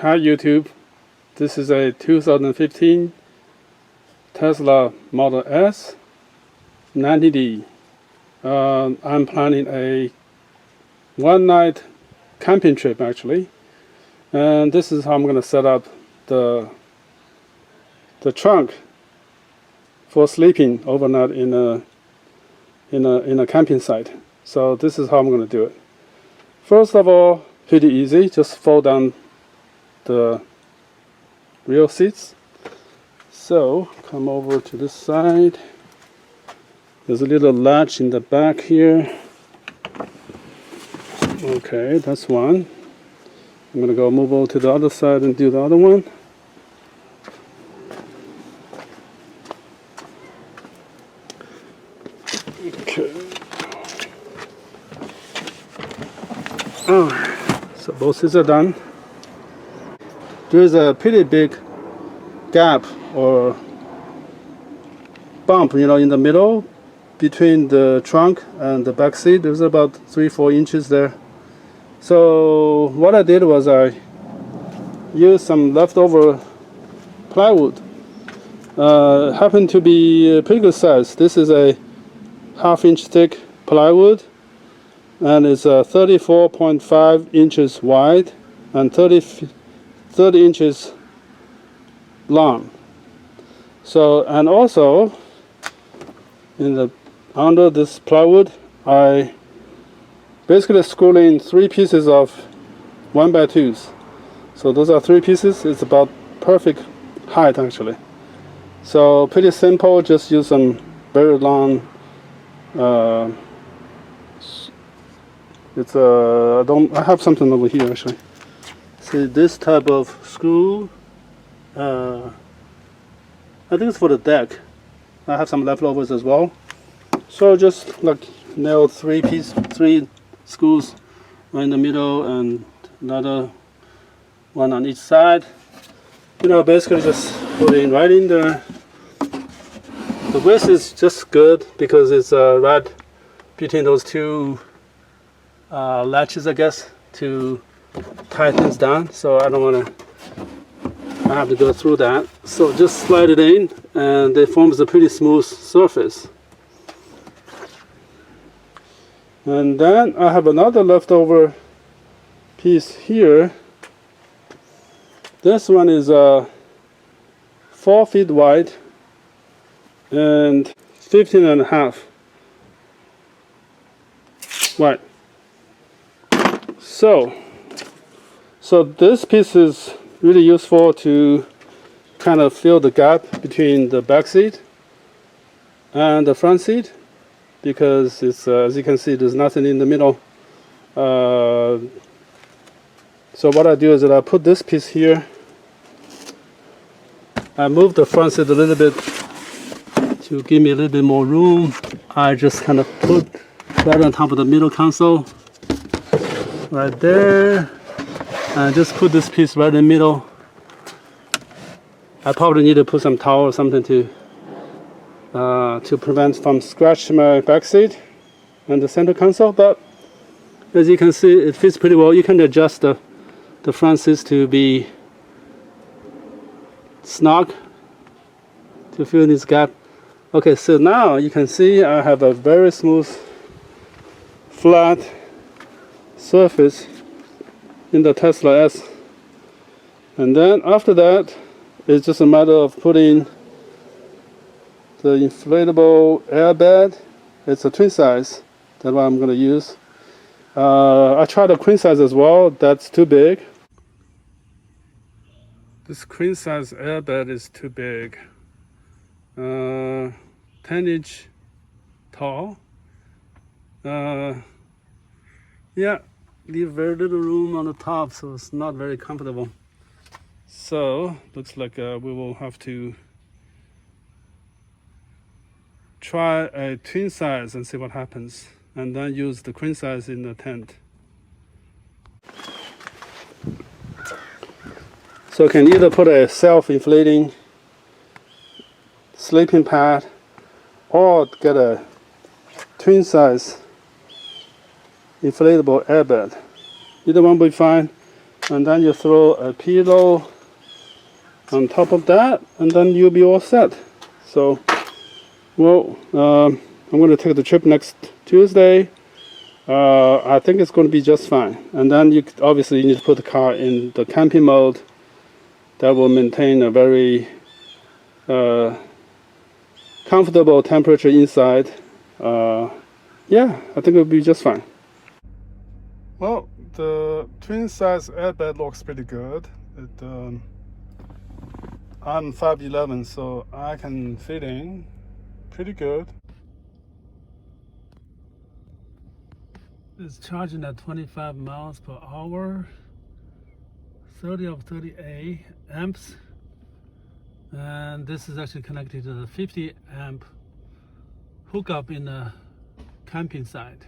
Hi YouTube, this is a 2015 Tesla Model S 90D. I'm planning a one-night camping trip actually, and this is how I'm going to set up the trunk for sleeping overnight in a camping site. So this is how I'm going to do it. First of all, pretty easy, just fold down the rear seats. So come over to this side. There's a little latch in the back here. Okay, that's one. I'm gonna go move over to the other side and do the other one. Okay. Oh, so both seats are done. There's a pretty big gap or bump, in the middle between the trunk and the back seat. There's about 3-4 inches there. So what I did was I used some leftover plywood. Happened to be a pretty good size. This is a 1/2 inch thick plywood, and it's 34.5 inches wide and 30 inches long. So, and also under this plywood, I basically screwed in 3 pieces of 1x2s. So those are 3 pieces. It's about perfect height actually. So pretty simple. Just use some very long. I have something over here actually. See, this type of screw, I think it's for the deck. I have some leftovers as well. So just like nail 3 screws right in the middle and another one on each side. Basically just put it right in there. The width is just good because it's right between those 2 latches, I guess, to tie things down, so I don't want to have to go through that. So just slide it in and it forms a pretty smooth surface. And then I have another leftover piece here. This one is 4 feet wide and 15.5 wide. So this piece is really useful to kind of fill the gap between the back seat and the front seat, because it's as you can see, there's nothing in the middle. So what I do is that I put this piece here. I move the front seat a little bit to give me a little bit more room. I just kind of put right on top of the middle console, right there, and just put this piece right in the middle. I probably need to put some towel or something to prevent from scratching my back seat and the center console, but as you can see, it fits pretty well. You can adjust the front seats to be snug to fill this gap. Okay, so now you can see I have a very smooth, flat surface in the Tesla S. And then after that, it's just a matter of putting the inflatable airbed. It's a twin size. That's what I'm going to use. I tried a queen size as well. That's too big. This queen size airbed is too big. 10-inch tall. Yeah, leave very little room on the top, so it's not very comfortable. So looks like we will have to try a twin size and see what happens, and then use the queen size in the tent. So you can either put a self-inflating sleeping pad or get a twin size inflatable airbed. Either one will be fine. and then you throw a pillow on top of that, and then you'll be all set. So, well, I'm going to take the trip next Tuesday. I think it's going to be just fine. And then you obviously need to put the car in the camping mode. That will maintain a very comfortable temperature inside. Yeah, I think it'll be just fine. Well, the twin size airbag looks pretty good. I'm 5'11", so I can fit in pretty good. It's charging at 25 miles per hour, 30 of 38 amps, and this is actually connected to the 50 amp hookup in the camping site.